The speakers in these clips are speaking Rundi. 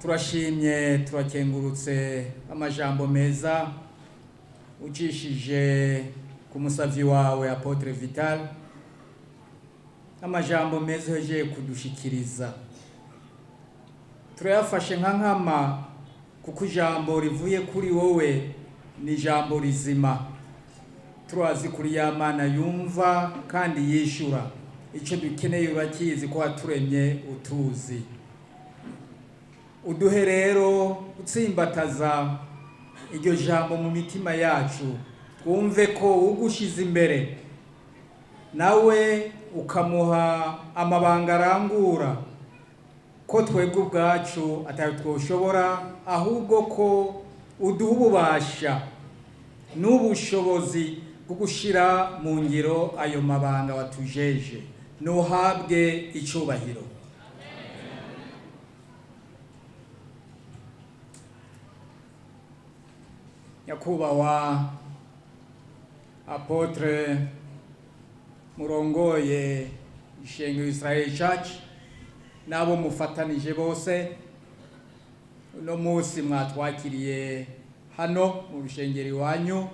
turashimye turakengurutse amajambo meza ucishije ku musavyi wawe Apotre Vital, amajambo meza heje kudushikiriza. Turayafashe nka nkama kuko ijambo rivuye kuri wowe ni ijambo rizima. Turazi kuri ya Mana yumva kandi yishura. Ico dukeneye urakizi ko waturemye utuzi. Uduhe rero utsimbataza iryo jambo mu mitima yacu, twumve ko ugushize imbere nawe ukamuha amabanga arangura, ko twebwe ubwacu atari twoshobora, ahubwo ko uduha ububasha n'ubushobozi bwo gushira mu ngiro ayo mabanga watujeje. Nuhabwe icubahiro. Nyakubahwa Apotre murongoye ishengero Israel Church nabo mufatanije bose, uno munsi mwatwakiriye hano mu rushengero iwanyu.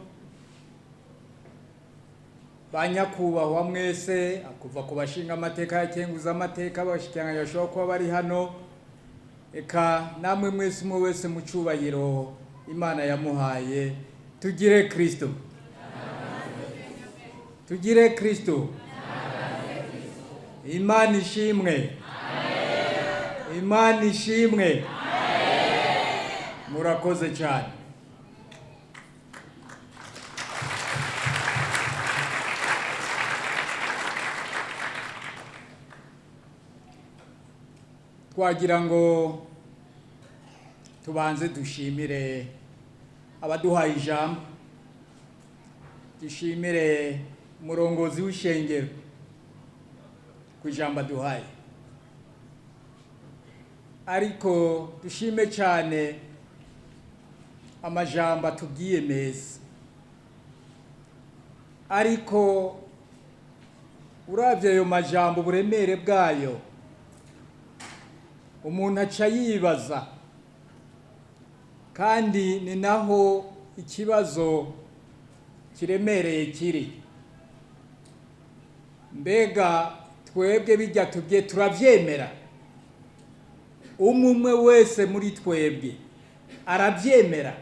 Banyakubahwa mwese, akuva ku bashinga amateka yakenguza amateka, bashikiranga yashobora kuba bari hano, eka namwe mwese umwe wese mu cubahiro Imana yamuhaye. Tugire Kristo, tugire Kristo. Imana ishimwe, Imana ishimwe. Murakoze cyane. Twagira ngo tubanze dushimire abaduhaye ijambo, dushimire umurongozi w'ishengero ku ijambo aduhaye, ariko dushime cyane amajambo atubwiye meza. Ariko uravye ayo majambo uburemere bwayo, umuntu aca yibaza, kandi ni naho ikibazo kiremereye kiri. Mbega twebwe bijya tubye turavyemera? Umwe wese muri twebwe aravyemera?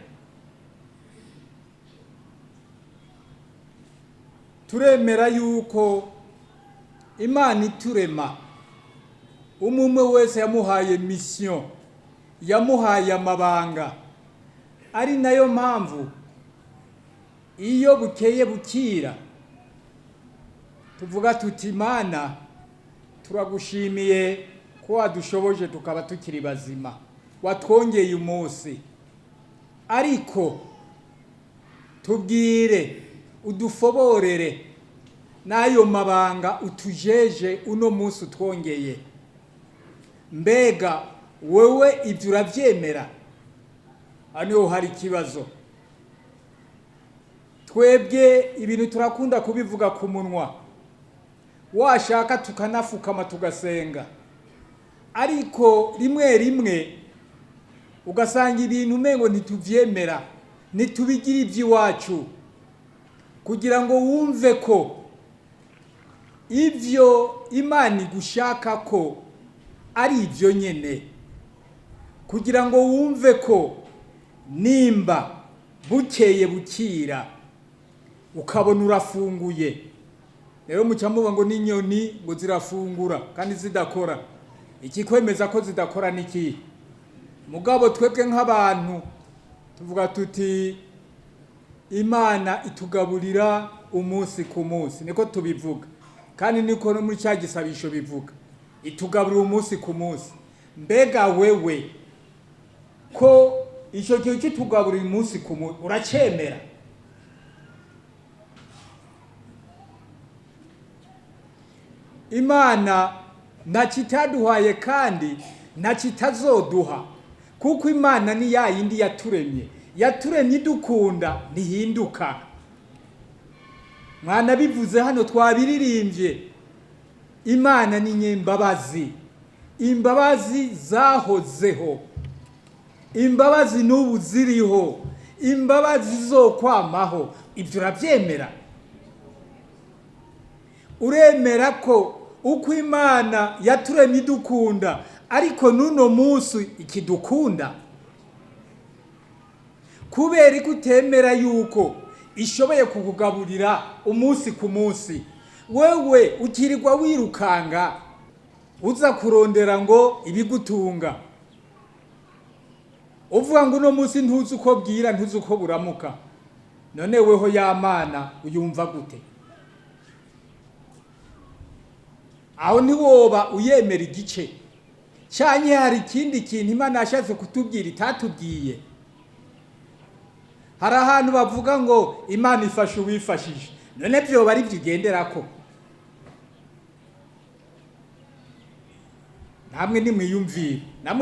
Turemera yuko Imana iturema, umwe wese yamuhaye mission, yamuhaye amabanga. Ari nayo mpamvu iyo bukeye bukira tuvuga tuti Imana turagushimiye ko wadushoboje tukaba tukiri bazima, watwongeye umunsi. Ariko tubwire, udufoborere n'ayo mabanga utujeje uno munsi utwongeye. Mbega wewe ibyo uravyemera? Ano hari kibazo. Twebwe ibintu turakunda kubivuga ku munwa, washaka tukanafukama tugasenga, ariko rimwe rimwe ugasanga ibintu umengo ntituvyemera, ntitubigira iby'iwacu, kugira ngo wumve ko ivyo Imana igushaka ko ari ivyo nyene, kugira ngo wumve ko nimba bukeye bukira ukabona urafunguye. Rero mucamuba ngo n'inyoni ngo zirafungura kandi zidakora. Ikikwemeza ko zidakora niki? Mugabo twebwe nk'abantu tuvuga tuti Imana itugaburira umunsi ku munsi, niko tubivuga, kandi niko no muri cya gisabisho bivuga, itugaburira umunsi ku munsi. Mbega wewe ko ico kintu kitugaburira umunsi ku munsi uracemera? Imana ntakitaduhaye kandi ntakitazoduha, kuko Imana ni ya yindi yaturemye, yaturemye idukunda, ntihinduka. Mwana bivuze hano twabiririmbye, Imana ni nyembabazi, imbabazi zahozeho imbabazi n'ubu ziriho, imbabazi zo kwamaho. Ibyo urabyemera? Uremera ko uko Imana yaturemye idukunda ariko nuno munsi ikidukunda? Kubera ko utemera yuko ishoboye kukugaburira umunsi ku munsi, wewe ukirirwa wirukanga uza kurondera ngo ibigutunga, uvuga ngo uno munsi ntuzi uko bwira ntuzi uko buramuka. None weho ya Mana uyumva gute? Aho ntiwoba uyemera igice cyanye hari ikindi kintu Imana yashatse kutubwira itatubwiye. Hari ahantu bavuga ngo Imana ifasha uwifashije. None byo bari byigenderako? Namwe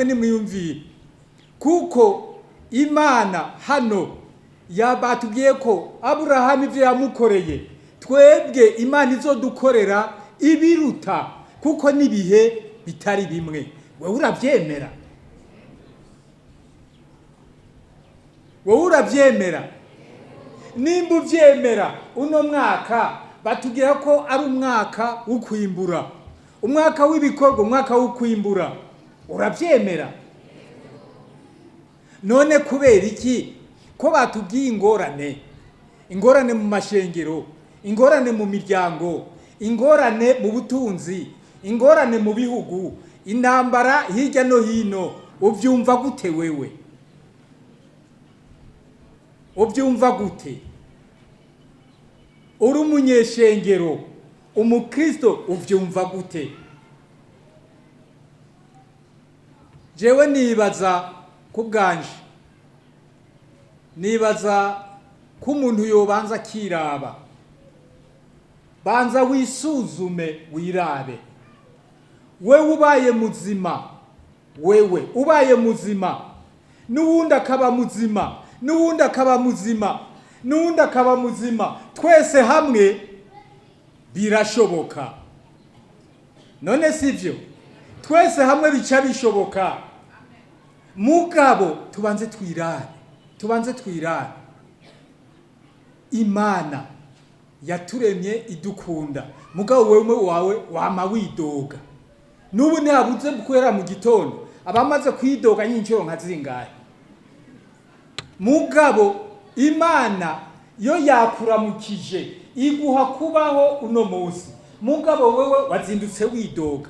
nimwiyumvire kuko Imana hano yabatubwiye ko Aburahamu ivyo yamukoreye twebwe Imana izodukorera ibiruta, kuko nibihe bitari bimwe. Wewe urabyemera? Nimba uvyemera, uno mwaka batubwira ko ari umwaka w'ukwimbura, umwaka w'ibikorwa, umwaka w'ukwimbura. Urabyemera? None kubera iki ko batubwiye ingorane mu mashengero, ingorane mu miryango, ingorane mu butunzi, ingorane mu bihugu, intambara hirya no hino? Uvyumva gute wewe? Uvyumva gute? Uri umunyeshengero, umukristo, uvyumva gute? Jewe nibaza ku bwanje, nibaza ko umuntu yobanza kiraba, banza wisuzume wirabe. Wewe ubaye muzima, n'uwundi akaba muzima, twese hamwe birashoboka. None sivyo? Twese hamwe bica bishoboka. Mugabo tubanze twirare. Imana yaturemye idukunda, mugabo wewe wawe wama widoga. Nubu ntihabuze gukwera mu gitondo abamaze kwidoga nyinshuro nka zingahe. Mugabo Imana yo yakuramukije iguha kubaho uno munsi, mugabo wewe wazindutse widoga.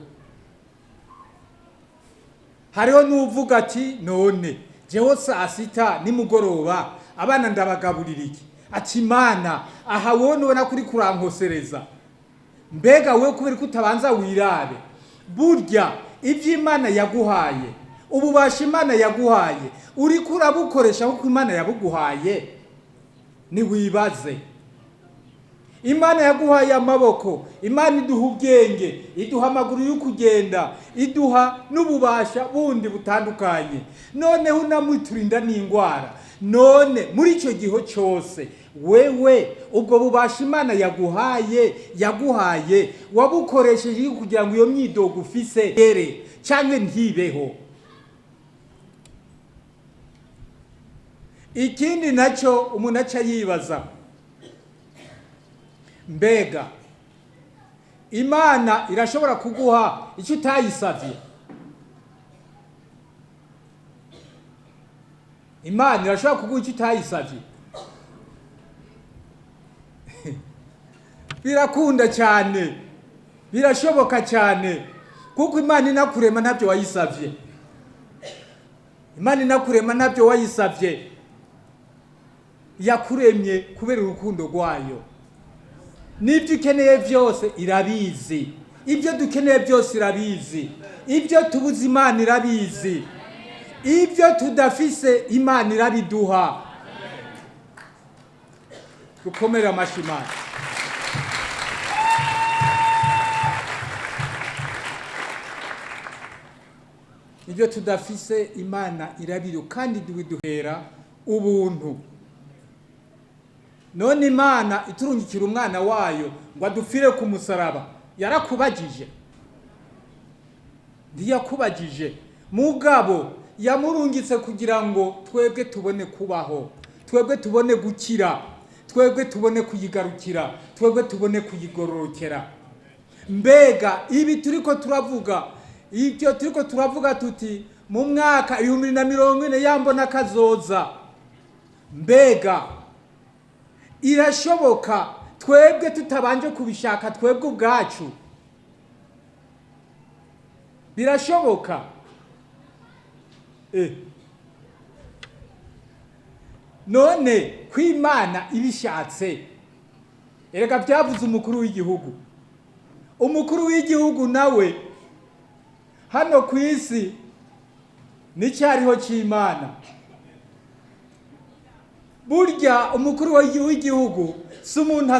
Hariho nuvuga ati none jewe saa sita nimugoroba abana ndabagaburira iki? Ati Imana aha wone ubona kuri kurankosereza. Mbega wewe kubera ko utabanza wirabe, burya ivyo Imana yaguhaye, ububasha Imana yaguhaye, uri kurabukoresha kuko Imana yabuguhaye? Ni wibaze. Imana yaguhaye amaboko, Imana iduha ubwenge, iduha amaguru yo kugenda, iduha n'ububasha bundi butandukanye. None unamwiturinda n'ingwara. None muri ico giho cyose wewe ubwo bubasha Imana yaguhaye wabukoresheje kugira ngo iyo myidogo ufise yere cyangwa ntibeho. Ikindi nacyo umuntu aca yibaza, mbega Imana irashobora kuguha icyo utayisavye? Imana irashobora kuguha icyo utayisavye? Birakunda cyane, birashoboka cyane, kuko Imana inakurema ntabyo wayisavye. Imana inakurema ntabyo wayisavye, yakuremye kubera urukundo rwayo. Nibyo ukeneye byose irabizi, ibyo dukeneye byose irabizi, ibyo tubuze Imana irabizi, ibyo tudafise Imana irabiduha. Dukomere amashyi Imana. Ibyo tudafise Imana irabiduha kandi duhera ubuntu. None Imana iturungikira umwana wayo ngo adupfire ku musaraba, yarakubagije? Ntiyakubagije, mugabo yamurungitse kugira ngo twebwe tubone kubaho, twebwe tubone gukira, twebwe tubone kuyigarukira, twebwe tubone kuyigororokera. Mbega ibi turiko turavuga, ibyo turiko turavuga tuti mu mwaka 2040 yambona kazoza, mbega irashoboka twebwe tutabanje kubishaka twebwe ubwacu? Birashoboka? None kw'Imana ibishatse, erega byavuze umukuru w'igihugu. Umukuru w'igihugu nawe hano ku isi n'icyariho cy'Imana. Burya umukuru w'igihugu si umuntu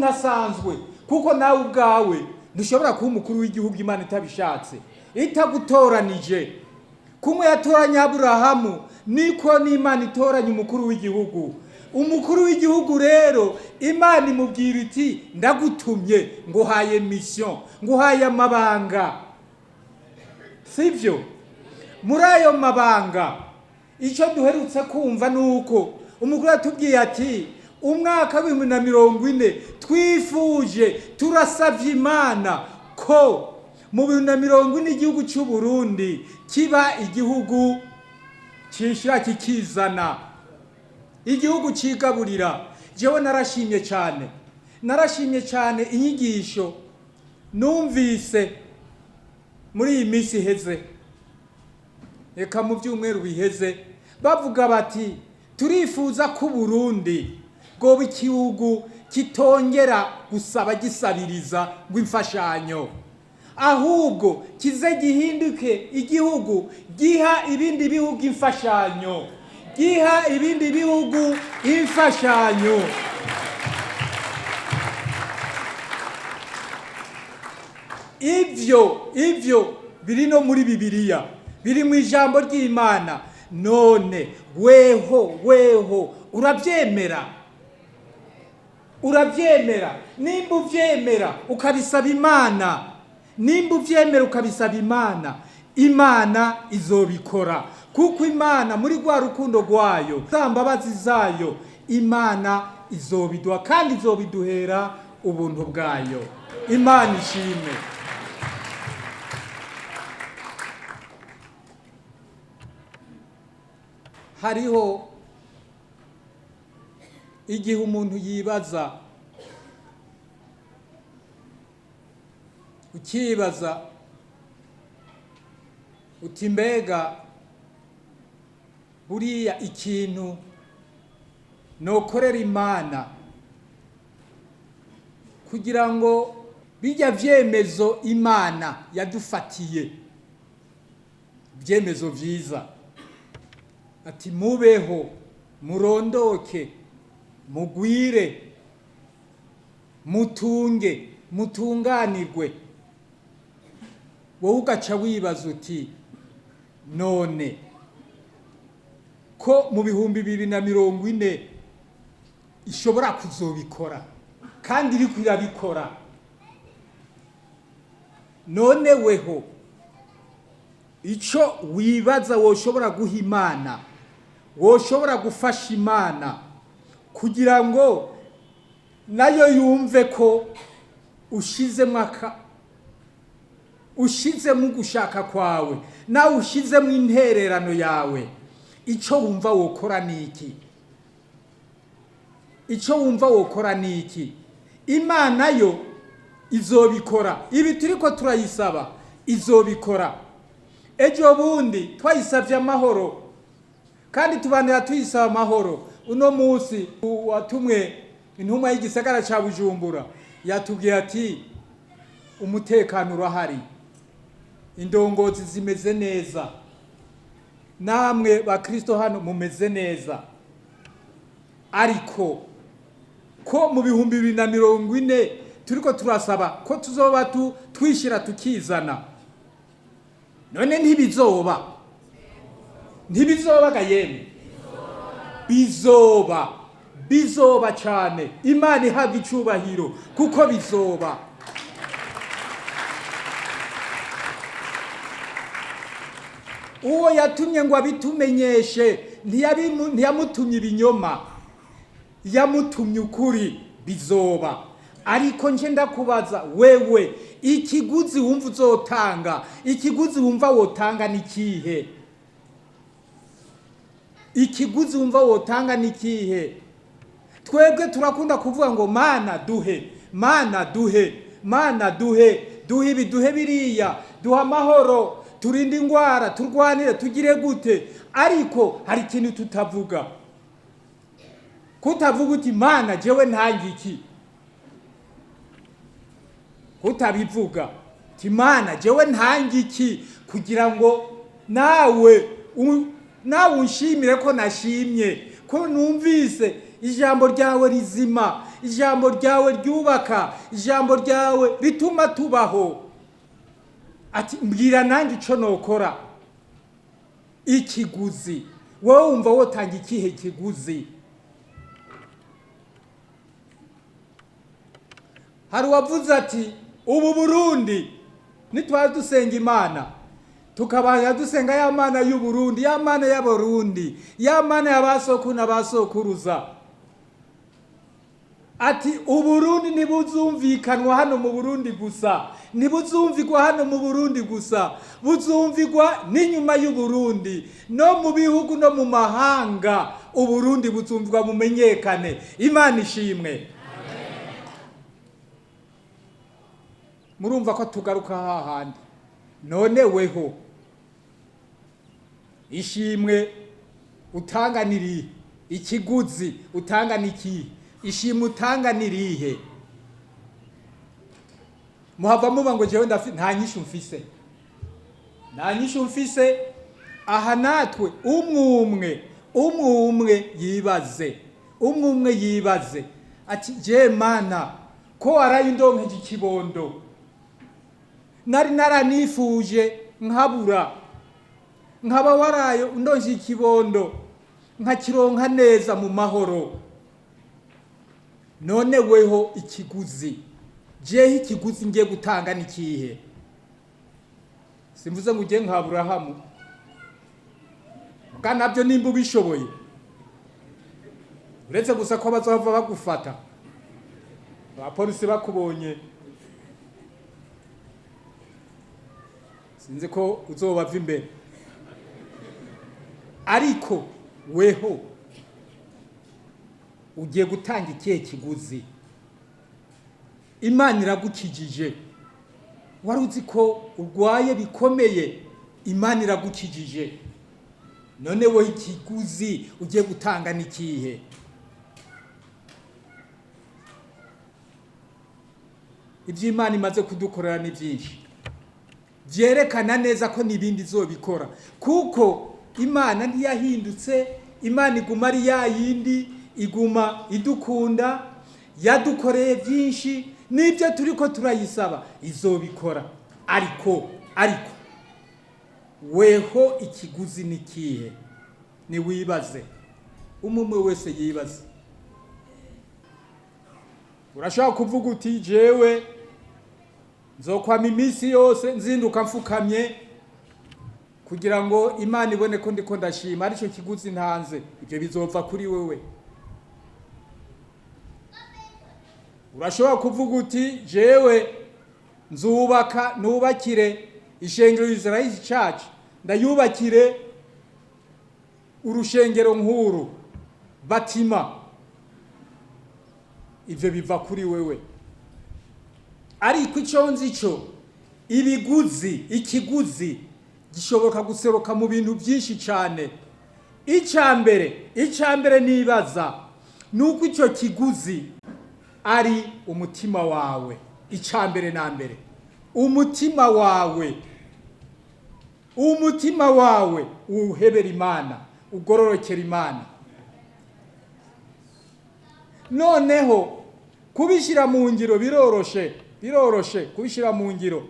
asanzwe, kuko nawe ubwawe ntushobora kuba umukuru w'igihugu Imana itabishatse, itagutoranije. Kumwe yatoranya Aburahamu, niko n'Imana itoranya umukuru w'igihugu. Umukuru w'igihugu rero Imana imubwira iti ndagutumye, nguhaye mission, nguhaye amabanga. Sivyo? Muri ayo mabanga icyo duherutse kumva nuko umukuru yatubwiye ati umwaka wa 2040 twifuje, turasavye Imana ko mu 2040 igihugu cy'u Burundi kiba igihugu cishira kikizana, igihugu cigaburira. Jewe narashimye cyane inyigisho numvise muri iyi minsi iheze, eka mu byumweru biheze, bavuga bati turifuza ko Burundi bwoba igihugu kitongera gusaba gisabiriza ngo imfashanyo, ahubwo kize gihinduke igihugu giha ibindi bihugu imfashanyo, giha ibindi bihugu imfashanyo. Ivyo biri no muri Bibiliya, biri mu ijambo ry'Imana. None weho urabyemera? Nimba uvyemera ukabisaba Imana, Imana izobikora, kuko Imana muri rwa rukundo rwayo, za mbabazi zayo, Imana izobiduha kandi izobiduhera ubuntu bwayo. Imana ishimwe. Hariho igihe umuntu yibaza, ukibaza uti mbega buriya ikintu nokorera Imana kugira ngo bijya vyemezo Imana yadufatiye, vyemezo vyiza, ati mubeho, murondoke, mugwire, mutunge, mutunganirwe. Wowe ugaca wibaza uti none ko mu 2040 ishobora kuzobikora kandi iri kwirabikora, none weho ico wibaza woshobora guha Imana, woshobora gufasha Imana kugira ngo nayo yumve ko ushizemo gushaka kwawe, nawe ushizemo intererano yawe, ico wumva wokora niki? Imana yo izobikora. Ibi turiko turayisaba izobikora. Ejo bundi twayisavye amahoro, kandi tubanira tuyisaba amahoro. Uno munsi watumwe intumwa y'igisagara ca Bujumbura yatubwiye ati umutekano urahari, indongozi zimeze neza, namwe bakristo hano mumeze neza. Ariko ko mu 2040 turiko turasaba ko tuzoba twishira tukizana, none ntibizoba gayeme? Bizoba cyane. Imana ihabwa icubahiro kuko bizoba. uwo yatumye ngo abitumenyeshe ntiyamutumye ibinyoma, yamutumye ukuri bizoba. Ariko nje ndakubaza wewe, ikiguzi wumva uzotanga, ikiguzi wumva wotanga nikihe? Ikiguzi wumva wotanga nikihe? Twebwe turakunda kuvuga ngo mana duhe, mana duhe, mana duhe, duhe ibi duhe biriya, duha amahoro, turinde ingwara, turwanire, tugire gute. Ariko hari ikintu tutavuga. Kutavuga uti mana jewe ntangi iki. Kutabivuga uti mana jewe ntangi iki, kugira ngo nawe unshimire ko nashimye, ko numvise ijambo ryawe rizima, ijambo ryawe ryubaka, ijambo ryawe rituma tubaho. Ati mbwira nanjye ico nokora. Ikiguzi wowe wumva wotanga ikihe kiguzi? Hari wavuze ati ubu Burundi nitwa dusenga Imana, tukabanya dusenga ya mana y'u Burundi, ya mana y'Abarundi, ya mana y'abasokuru n'abasokuruza. Ati uburundi ntibuzumvikanwa hano mu Burundi gusa, ntibuzumvigwa hano mu Burundi gusa, buzumvigwa n'inyuma y'u Burundi, no mu bihugu no mu mahanga. Uburundi buzumvigwa mumenyekane. Imana ishimwe. Murumva ko tugaruka hahandi. None weho ishimwe utanga niri, ikiguzi utanga niki? Ishimwe utanga nirihe? Muhava muba ngo jewe nta nyishu mfise, nta nyishu mfise. Aha natwe umwe yibaze, umwe yibaze ati je mana ko waraye indonkeje ikibondo, nari naranifuje nkabura, nkaba waraye undonkeje ikibondo nkakironka neza mu mahoro. None weho ikiguzi, jehe ikiguzi ngiye gutanga nikihe? Simvuze ngo ugiye nka Aburahamu, kandi nabyo nimba ubishoboye, uretse gusa ko bazova bagufata, abapolisi bakubonye sinzi ko uzobava imbere. Ariko weho ugiye gutanga ikihe kiguzi? Imana iragukijije, wari uzi ko urwaye bikomeye, Imana iragukijije. None wowe ikiguzi ugiye gutanga nikihe? Ibyo Imana imaze kudukorera ni byinshi, byerekana neza ko nibindi zobikora, kuko Imana ntiyahindutse. Imana iguma ari ya yindi, iguma idukunda, yadukoreye byinshi, nibyo turiko turayisaba izobikora. Ariko weho ikiguzi nikihe? Ni wibaze, umwe wese yibaze. Urashaka kuvuga uti jewe nzokwama iminsi yose nzinduka mfukamye kugira ngo Imana ibone ko ndiko ndashima, arico kiguzi ntanze. Ibyo bizova kuri wewe. Urashobora kuvuga uti jewe nubakire ishengero Israel Church, ndayubakire urushengero nkuru batima. Ivyo biva kuri wewe. Ariko icyo nzi cyo, ikiguzi gishoboka guseruka mu bintu byinshi cyane. Icambere nibaza nuko icyo kiguzi ari umutima wawe. Icambere na mbere, umutima wawe uhebera Imana, ugororokera Imana. Noneho kubishira mu ngiro biroroshe kubishira mu ngiro.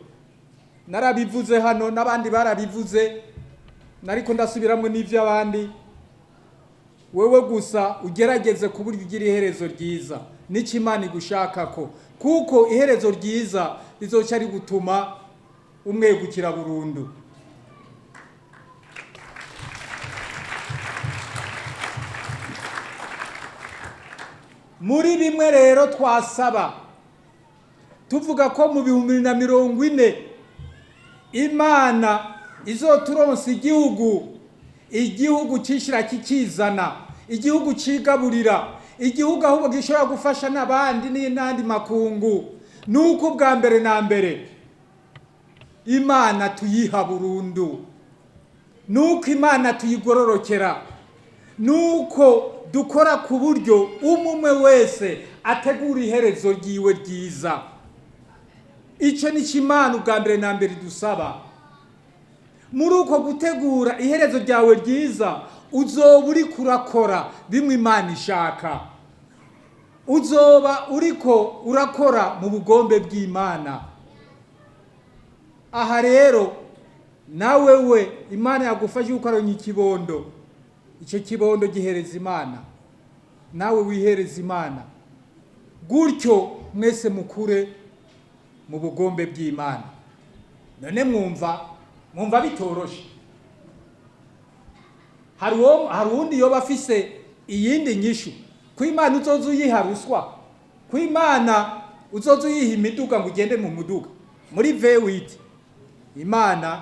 Narabivuze hano n'abandi barabivuze, nariko ndasubiramo n'ivyo abandi. Wewe gusa ugerageze kuburyo ugira iherezo ryiza, n'iki Imana igushakako, kuko iherezo ryiza rizoca rigutuma umwegukira burundu. muri bimwe rero twasaba tuvuga ko mu 2040 Imana izoturonsa igihugu cishira kikizana, igihugu cigaburira, igihugu ahubwo gishobora gufasha n'abandi n'andi makungu. Nuko bwa mbere na mbere Imana tuyiha burundu, nuko Imana tuyigororokera, nuko dukora ku buryo umwe wese ategura iherezo ryiwe ryiza. Ico ni Imana ubwa mbere na mbere dusaba. Muri uko gutegura iherezo ryawe ryiza uzoba uri kurakora bimwe Imana ishaka, uzoba uriko urakora mu bugombe bw'Imana. Aha rero nawe we Imana yagufasha ukaronka ikibondo, ico kibondo gihereza Imana, nawe wihereza Imana, gutyo mwese mukure mu bugombe bw'Imana. None mwumva bitoroshe. Hari undi yoba afise iyindi nyishu ko Imana uzoza uyiha ruswa, ko Imana uzoza uyiha imiduga ngo ugende mu muduga muri V8. Imana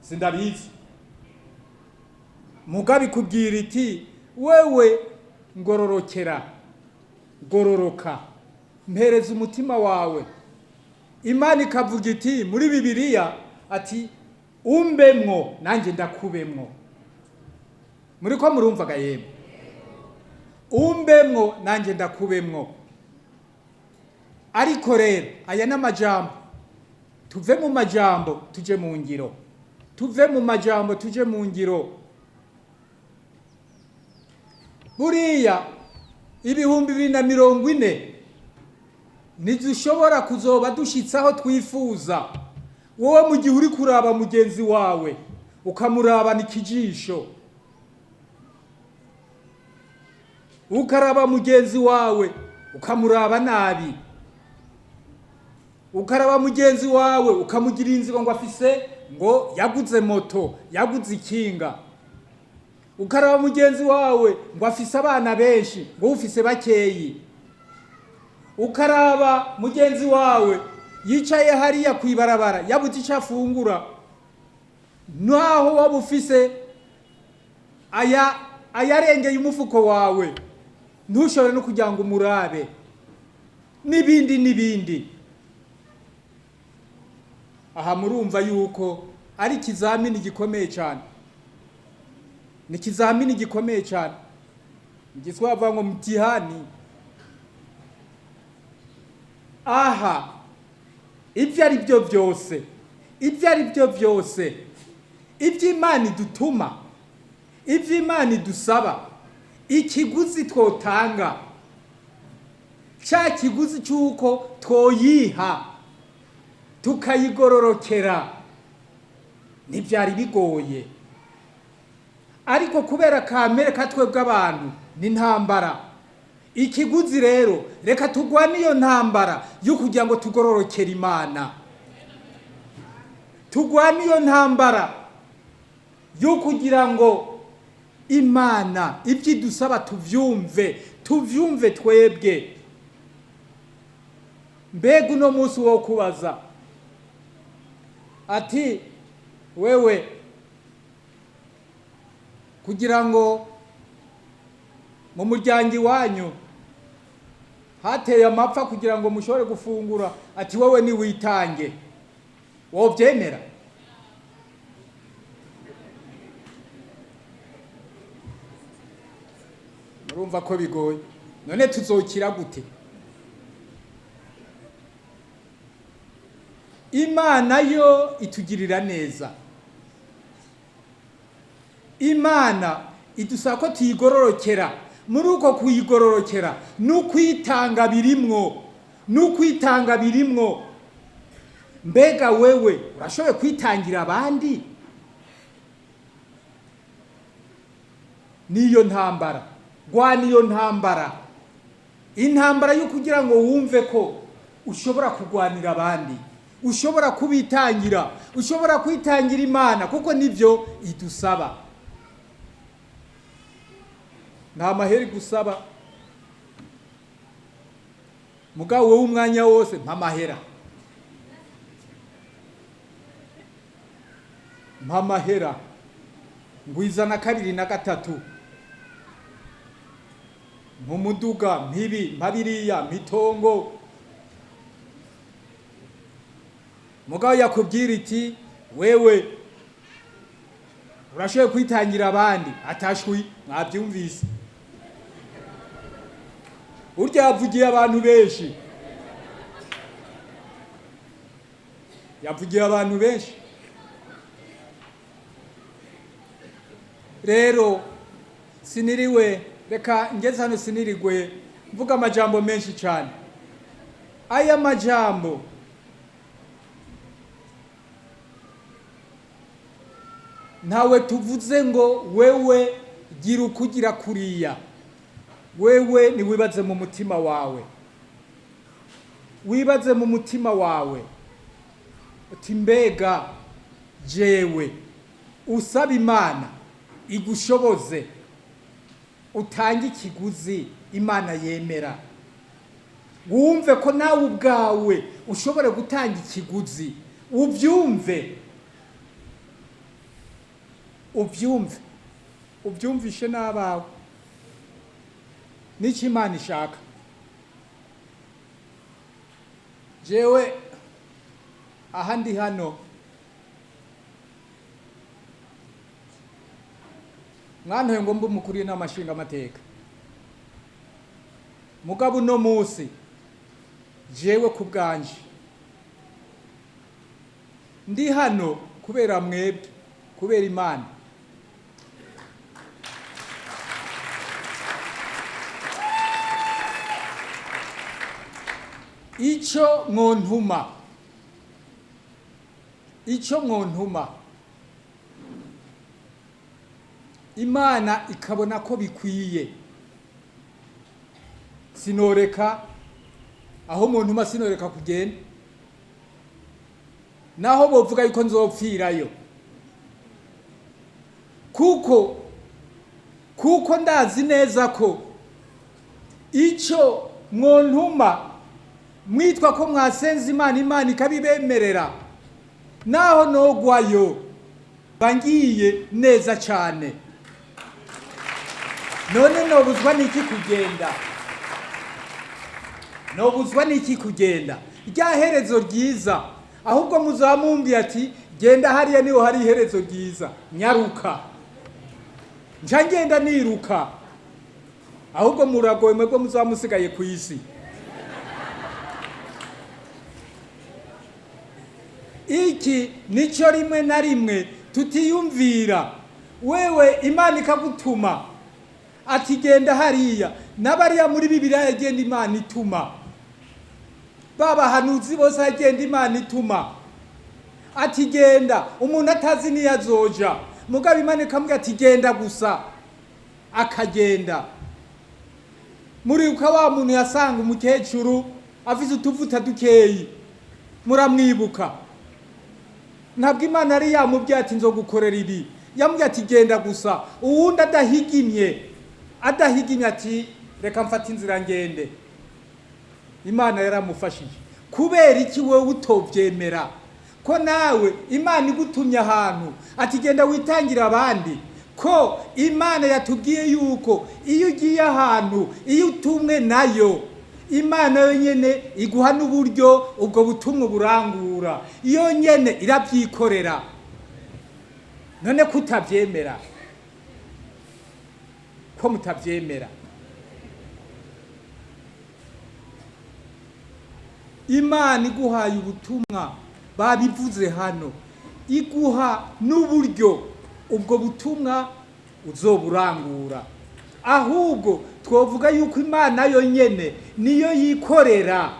sindabizi, mugabi kubwira iti wewe ngororoka mpereza umutima wawe. Imana ikavuga iti muri Bibiliya ati umbemwo nanjye ndakubemwo. Muri ko murumvaga yemwe? Umbemwo nanjye ndakubemwo. Ariko rero aya n'amajambo, tuve mu majambo tuje mu ngiro, tuve mu majambo tuje mu ngiro. Buriya 2040 ntidushobora kuzoba dushitsaho twifuza. Wowe mu gihe uri kuraba mugenzi wawe ukamurabana ikijisho, ukaraba mugenzi wawe ukamuraba nabi, ukaraba mugenzi wawe ukamugira inzigo ngo afise ngo yaguze moto, yaguze ikinga, ukaraba mugenzi wawe ngo afise abana benshi ngo ufise bakeyi, ukaraba mugenzi wawe yicaye hariya kwibarabara yabuze icyo afungura, naho waba ufise ayarengeye umufuko wawe ntushobore no kugira ngo umurabe, n'ibindi. Aha murumva yuko ari ikizamini gikomeye cyane, ni ikizamini gikomeye cyane. Igiswa bavuga ngo mtihani. Aha ibyo ari byo byose ibyo Imana idutuma, ibyo Imana idusaba, ikiguzi twotanga, cya kiguzi cy'uko twoyiha tukayigororokera, ntibyari bigoye. Ariko kubera kamere katwe bw'abantu ni ntambara. Ikiguzi rero reka tugwane iyo ntambara yo kugira ngo tugororokere Imana, tugwane iyo ntambara yo kugira ngo Imana ibyo idusaba tuvyumve twebwe. Mbega uno munsi wo kubaza ati wewe kugira ngo mu muryango iwanyu hateye amapfa kugira ngo mushobore gufungura, ati wowe ni witange, wovyemera? Murumva ko bigoye. None tuzokira gute? Imana yo itugirira neza. Imana idusaba ko tuyigororokera. Muri uko kuyigororokera n'ukwitanga birimwo. Mbega wewe urashoboye kwitangira abandi? Niyo ntambara, niyo ntambara, intambara yo kugira ngo wumve ko ushobora kugwanira abandi, ushobora kubitangira, ushobora kwitangira Imana, kuko nivyo idusaba. Nta maheri gusaba, mugabo wowe umwanya wose mpa amahera, mpa amahera, ngwiza na kabiri na gatatu, mpumuduga, mpibi, mpabiriya, mpitongo. Mugabo yakubwira iti wewe urashoboye kwitangira abandi, atashwi mwabyumvise. Urya yavugiye abantu benshi, yavugiye abantu benshi. Rero siniriwe, reka ngeze hano sinirigwe mvuga amajambo menshi cyane. Aya majambo ntawe tuvuze ngo wewe gira ukugira kuriya. Wewe ni wibaze mu mutima wawe, wibaze mu mutima wawe uti mbega jewe usaba Imana igushoboze utange ikiguzi Imana yemera. Wumve ko nawe ubwawe ushobore gutanga ikiguzi, ubyumve, ubyumve, ubyumvishe n'abawe. Niki Imana ishaka. Jewe ahandi hano mwantoye ngo mbe umukuru n'amashinga amateka, mugabo uno munsi jewe ku bwanje ndi hano kubera mwebwe, kubera Imana. Icyo mwontuma Imana ikabona ko bikwiye, sinoreka aho mwontuma, sinoreka kugenda naho bovuga yuko nzopfirayo, kuko ndazi neza ko icyo mwontuma mwitwa ko mwasenze Imana, Imana ikabibemerera, naho nogwayo bangiye neza cyane. None nobuzwa niki kugenda? Nobuzwa niki kugenda? Rya herezo ryiza, ahubwo muzamumbi ati genda hariya niho hari iherezo ryiza, nyaruka. Nja ngenda niruka, ahubwo muragoye mwebwe muzamusigaye ku isi. Iki nico rimwe na rimwe tutiyumvira. Wewe Imana ikagutuma ati genda hariya, n'abariya muri Bibiliya yagenda Imana ituma, babahanuzi bose yagenda Imana ituma ati genda, umuntu atazi niyo azoja, mugabo Imana ikamubwira ati genda gusa, akagenda. Muribuka wa muntu yasanga umukecuru afise utuvuta dukeyi, muramwibuka? Ntabwo Imana ari yamubwiye ati nzogukorera ibi, yamubwiye ati genda gusa. Uwundi adahigimye ati reka mfata inzira ngende. Imana yaramufashije. Kubera iki wewe utovyemera ko nawe Imana igutumye ahantu ati genda witangira abandi? Ko Imana yatubwiye yuko iyo ugiye ahantu, iyo utumwe nayo, Imana yonyene iguha n'uburyo ubwo butumwa burangura, iyo nyene irabyikorera. None kutavyemera, ko mutavyemera? Imana iguhaye ubutumwa, babivuze hano, iguha n'uburyo ubwo butumwa uzoburangura. Ahubwo twovuga yuko Imana yonyene niyo yikorera,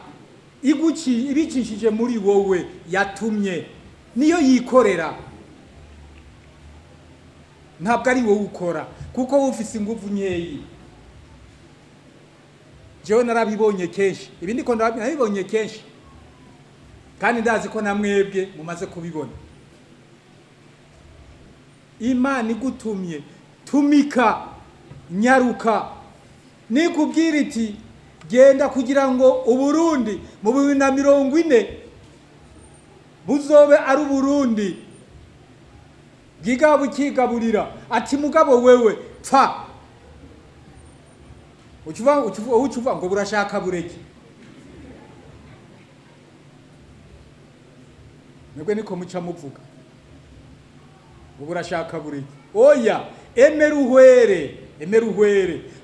ibicishije muri wowe yatumye, niyo yikorera, ntabwo ari wowe ukora, kuko ufise ingufu nkeyi. Jewe narabibonye kenshi, ibi ndiko nabibonye kenshi, kandi ndazi ko namwebwe mumaze kubibona. Imana igutumye, tumika, nyaruka. Nikubwira iti genda kugira ngo Uburundi mu 2040 buzobe ari Uburundi bwigaba bukigaburira. Ati mugabo wewe pfa ucuva ngo burashaka bureke. Nibwo niko muca muvuga ngo burashaka bureke. Oya, emera uhwere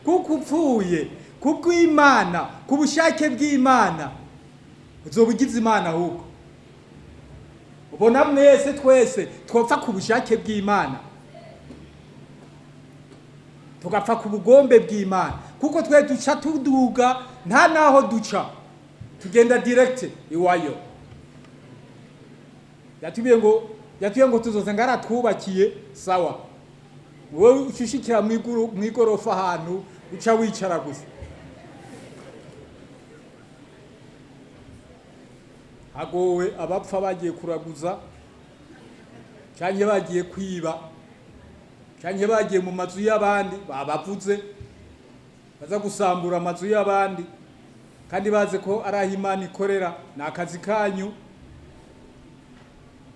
kuko upfuye kubw'Imana, ku bushake bw'Imana uzobugize Imana. Ahubwo ubona mwese twese twopfa ku bushake bw'Imana tugapfa ku bugombe bw'Imana, kuko twe duca tuduga nta naho duca, tugenda direct iwayo. Yatubiye ngo tuzoze ngaratwubakiye sawa, wowe ushishikira mwigorofa ahantu uca wicara gusa. Hagowe abapfa bagiye kuraguza, canke bagiye kwiba, canke bagiye mu mazu y'abandi babavuze baza gusambura amazu y'abandi, kandi baze ko ari Imana ikorera. Ni akazi kanyu.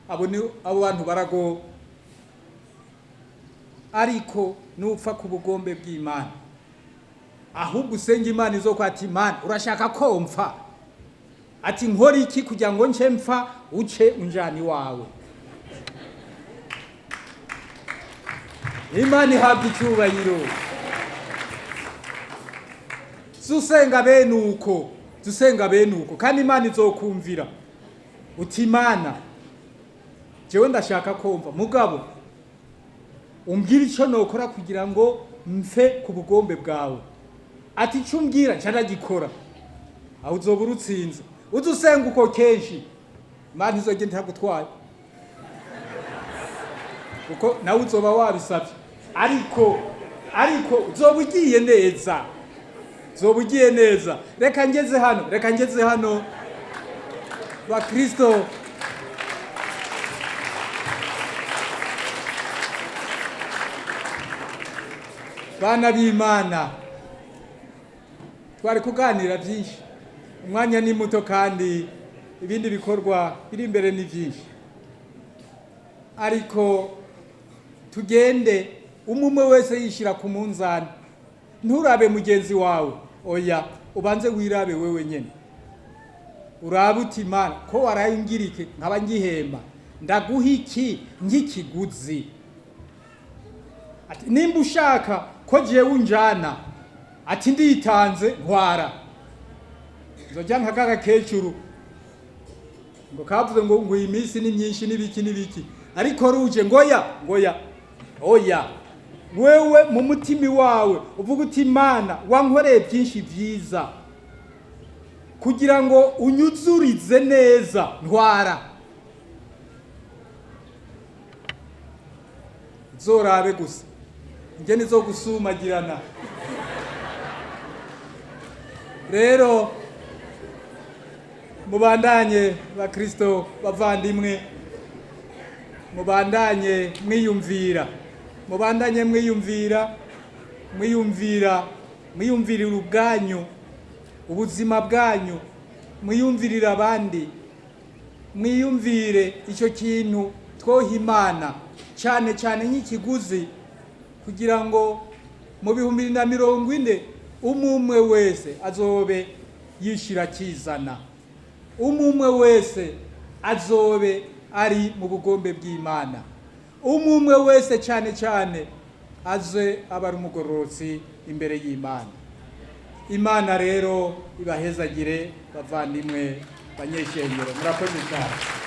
Abo bantu barago. Ariko nupfa ku bugombe bw'Imana, ahubwo usenga Imana izoko ati Imana urashaka ko mpfa, ati nkora iki kugira ngo nce mpfa uce unjani wawe. Imana ihabwa icyubahiro. Dusenga bene uko kandi Imana izokumvira. Uti Imana jewe ndashaka ko mpfa, mugabo umbwira icyo nokora kugira ngo mfe ku bugombe bwawe. Ati icyo umbwira ncaragikora. Aho uzoba urutsinze. Udusenga uko kenshi Imana izogenda itagutwaye, kuko nawe uzoba wabisabye. Ariko uzoba ugiye neza. Reka ngeze hano bakristo. Bana b'Imana, twari kuganira byinshi, umwanya ni muto kandi ibindi bikorwa biri imbere ni byinshi. Ariko tugende umwe wese yishira ku munzani. Nturabe mugenzi wawe, oya, ubanze wirabe wewe nyene. Urabe uti Imana ko warayingirike nkaba ngihemba, ndaguha iki nk'ikiguzi. Ati nimba ushaka ko jewe unjana, ati nditanze ntwara. Nzojya nkakaga kecuru ngo kavuze ngo iyi minsi ni myinshi n'ibiki, ariko ruje ngoya. Oya, wewe mu mutima wawe uvuga uti Imana wankoreye byinshi byiza, kugira ngo unyuzurize neza ntwara. Zorabe gusa ngene zo gusumagirana. Rero mubandanye bakristo bavandimwe, mubandanye mwiyumvira ubwanyu, ubuzima bwanyu, mwiyumvirira abandi, mwiyumvire icyo kintu twoha Imana cyane nk'ikiguzi, kugira ngo mu 2040 umwe wese azobe yishira kizana, umwe wese azobe ari mu bugombe bw'Imana, umwe wese cyane aze abari umugororotsi imbere y'Imana. Imana rero ibahezagire bavandimwe banyeshengero, murakoze cyane.